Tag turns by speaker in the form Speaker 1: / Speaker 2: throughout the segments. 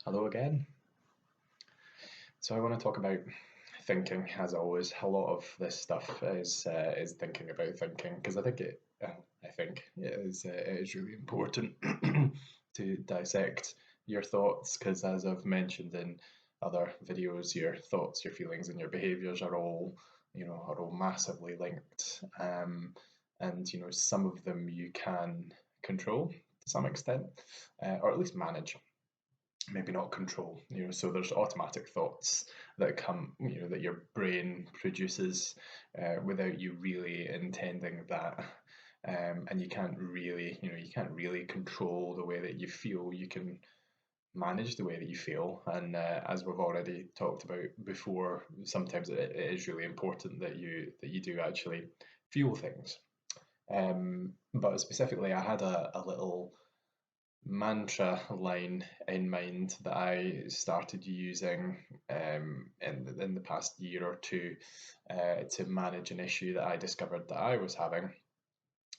Speaker 1: Hello again. So I want to talk about thinking, as always. A lot of this stuff is thinking about thinking because I think it is really important to dissect your thoughts because, as I've mentioned in other videos, your thoughts, your feelings, and your behaviors are all massively linked. And some of them you can control to some extent, or at least manage, maybe not control. So there's automatic thoughts that come, that your brain produces without you really intending that. And you can't really control the way that you feel. You can manage the way that you feel, and as we've already talked about before, sometimes it is really important that you do actually feel things. But specifically, I had a little mantra line in mind that I started using in the past year or two to manage an issue that I discovered that I was having.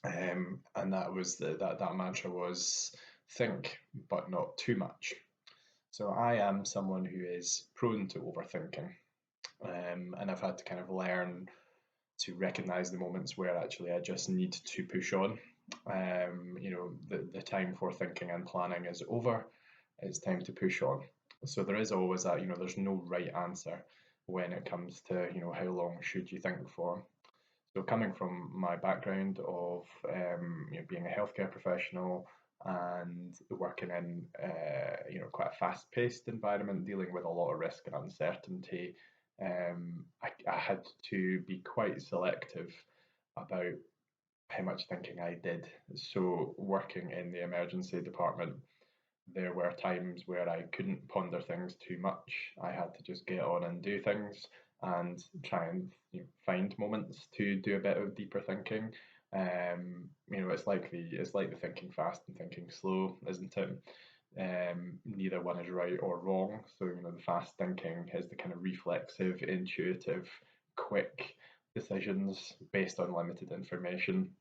Speaker 1: And that mantra was think, but not too much. So I am someone who is prone to overthinking, and I've had to kind of learn to recognize the moments where actually I just need to push on. The time for thinking and planning is over. It's time to push on. So there is always that, there's no right answer when it comes to, how long should you think for. So coming from my background of being a healthcare professional and working in quite a fast-paced environment, dealing with a lot of risk and uncertainty, I had to be quite selective about how much thinking I did. So working in the emergency department, there were times where I couldn't ponder things too much. I had to just get on and do things and try and find moments to do a bit of deeper thinking. It's like the thinking fast and thinking slow, isn't it? Neither one is right or wrong. So the fast thinking is the kind of reflexive, intuitive, quick decisions based on limited information.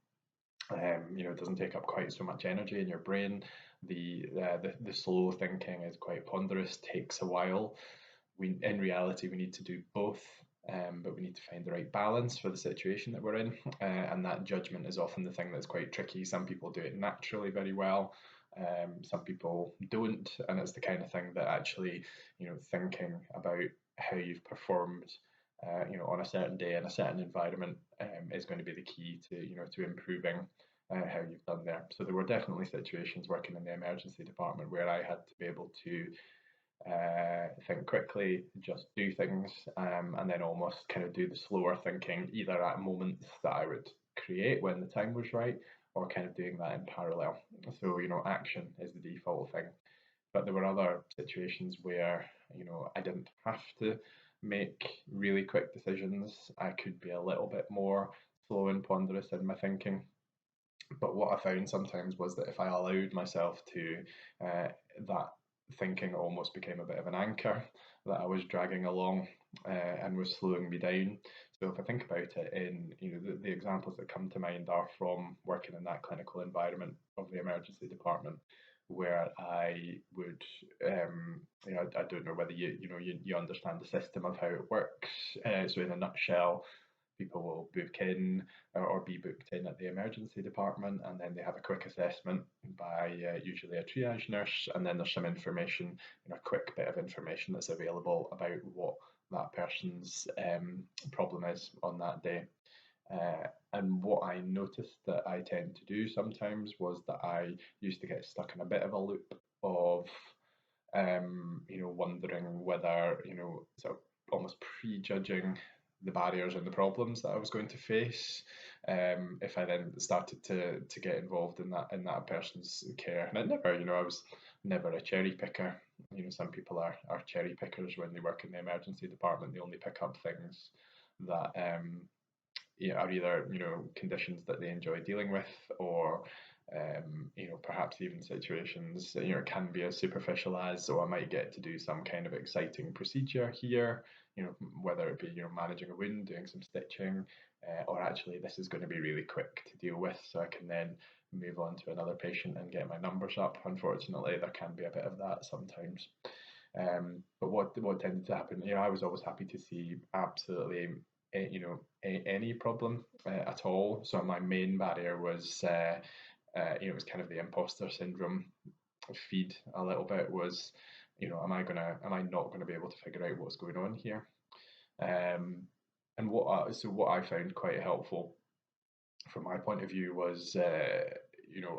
Speaker 1: It doesn't take up quite so much energy in your brain. The slow thinking is quite ponderous, takes a while. In reality, we need to do both, but we need to find the right balance for the situation that we're in. And that judgment is often the thing that's quite tricky. Some people do it naturally very well. Some people don't, and it's the kind of thing that actually, thinking about how you've performed on a certain day in a certain environment is going to be the key to improving how you've done there. So there were definitely situations working in the emergency department where I had to be able to think quickly, just do things, and then almost kind of do the slower thinking, either at moments that I would create when the time was right, or kind of doing that in parallel. So action is the default thing. But there were other situations where I didn't have to make really quick decisions. I could be a little bit more slow and ponderous in my thinking. But what I found sometimes was that if I allowed myself to, that thinking almost became a bit of an anchor that I was dragging along and was slowing me down. So if I think about it, in the examples that come to mind are from working in that clinical environment of the emergency department, where I would, I don't know whether you understand the system of how it works. So in a nutshell, people will book in or be booked in at the emergency department, and then they have a quick assessment by usually a triage nurse, and then there's some information, a quick bit of information that's available about what that person's problem is on that day. And what I noticed that I tend to do sometimes was that I used to get stuck in a bit of a loop of wondering whether, sort of almost prejudging the barriers and the problems that I was going to face, if I then started to get involved in that person's care. And I was never a cherry picker. Some people are cherry pickers when they work in the emergency department. They only pick up things that are either conditions that they enjoy dealing with, or perhaps even situations that can be as superficial as, so I might get to do some kind of exciting procedure here, whether it be managing a wound, doing some stitching, or actually this is going to be really quick to deal with, so I can then move on to another patient and get my numbers up. Unfortunately, there can be a bit of that sometimes. But what tended to happen, I was always happy to see absolutely, any problem at all. So my main barrier was, it was kind of the imposter syndrome feed a little bit. Was, am I not gonna be able to figure out what's going on here? Um, and what I found quite helpful from my point of view was,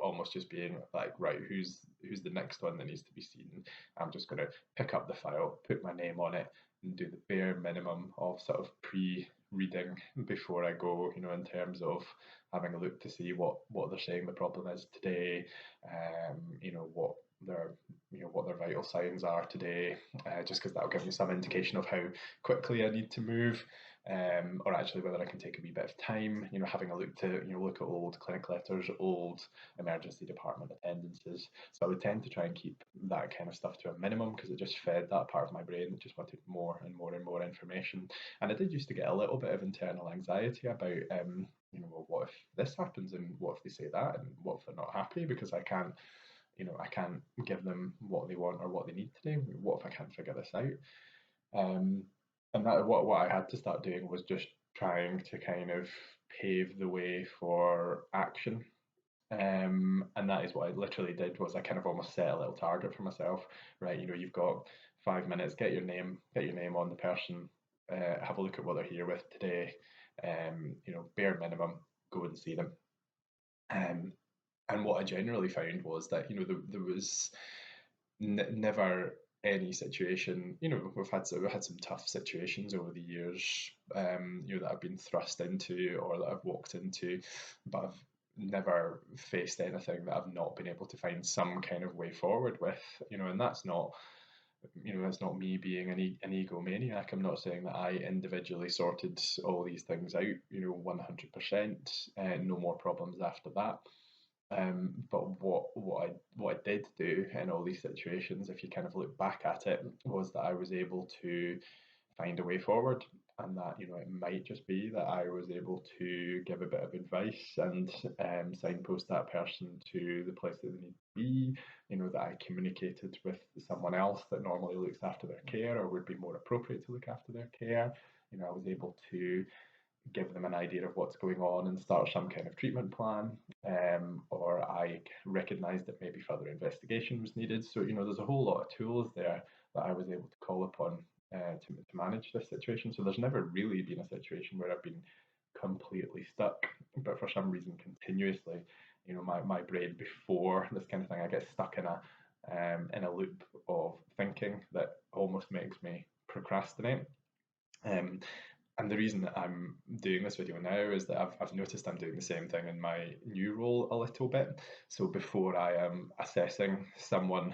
Speaker 1: almost just being like, right, who's the next one that needs to be seen? I'm just going to pick up the file, put my name on it, and do the bare minimum of sort of pre-reading before I go, in terms of having a look to see what they're saying the problem is today, what their what their vital signs are today, just because that'll give me some indication of how quickly I need to move, or actually whether I can take a wee bit of time, having a look at old clinic letters, old emergency department attendances. So I would tend to try and keep that kind of stuff to a minimum because it just fed that part of my brain that just wanted more and more and more information. And I did used to get a little bit of internal anxiety about, well, what if this happens and what if they say that and what if they're not happy because I can't, I can't give them what they want or what they need to do. What if I can't figure this out? Um, and that what I had to start doing was just trying to kind of pave the way for action. And that is what I literally did was I kind of almost set a little target for myself. Right, you've got 5 minutes, get your name on the person, have a look at what they're here with today. Bare minimum, go and see them. Um, and what I generally found was that there was never any situation. We've had some tough situations over the years, that I've been thrust into or that I've walked into, but I've never faced anything that I've not been able to find some kind of way forward with. And that's not me being an egomaniac. I'm not saying that I individually sorted all these things out, 100%, no more problems after that. But what I did do in all these situations, if you kind of look back at it, was that I was able to find a way forward, and that it might just be that I was able to give a bit of advice and signpost that person to the place that they need to be. That I communicated with someone else that normally looks after their care or would be more appropriate to look after their care. I was able to give them an idea of what's going on and start some kind of treatment plan, or I recognised that maybe further investigation was needed. So, there's a whole lot of tools there that I was able to call upon to manage this situation. So there's never really been a situation where I've been completely stuck, but for some reason continuously, my brain before this kind of thing, I get stuck in a loop of thinking that almost makes me procrastinate. Um, and the reason that I'm doing this video now is that I've noticed I'm doing the same thing in my new role a little bit. So before I am assessing someone,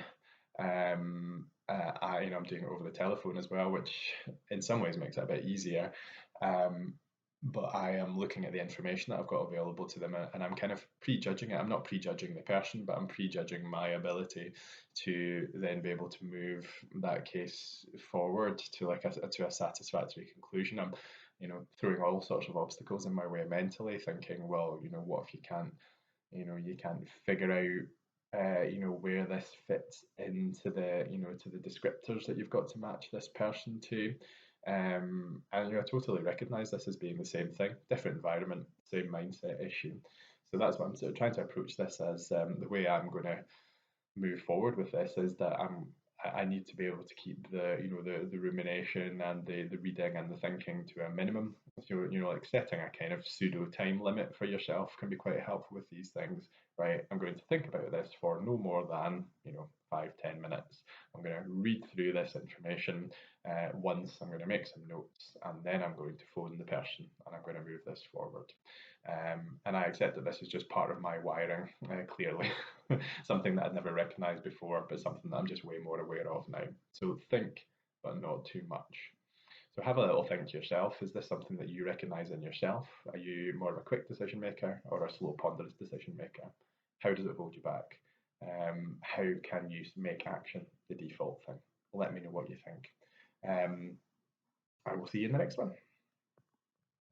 Speaker 1: I'm doing it over the telephone as well, which in some ways makes it a bit easier. Um, but I am looking at the information that I've got available to them, and I'm kind of prejudging it. I'm not prejudging the person, but I'm prejudging my ability to then be able to move that case forward to to a satisfactory conclusion. I'm, throwing all sorts of obstacles in my way mentally, thinking, well, what if you can't figure out, where this fits into to the descriptors that you've got to match this person to. And I totally recognise this as being the same thing, different environment, same mindset issue. So that's what I'm sort of trying to approach this as. The way I'm going to move forward with this is that I need to be able to keep the rumination and the reading and the thinking to a minimum. So like setting a kind of pseudo time limit for yourself can be quite helpful with these things. Right, I'm going to think about this for no more than 5-10 minutes. I'm going to read through this information once. I'm going to make some notes, and then I'm going to phone the person and I'm going to move this forward. And I accept that this is just part of my wiring, clearly, something that I'd never recognised before, but something that I'm just way more aware of now. So think, but not too much. So have a little think to yourself. Is this something that you recognise in yourself? Are you more of a quick decision maker or a slow, ponderous decision maker? How does it hold you back? How can you make action the default thing? Let me know what you think. I will see you in the next one.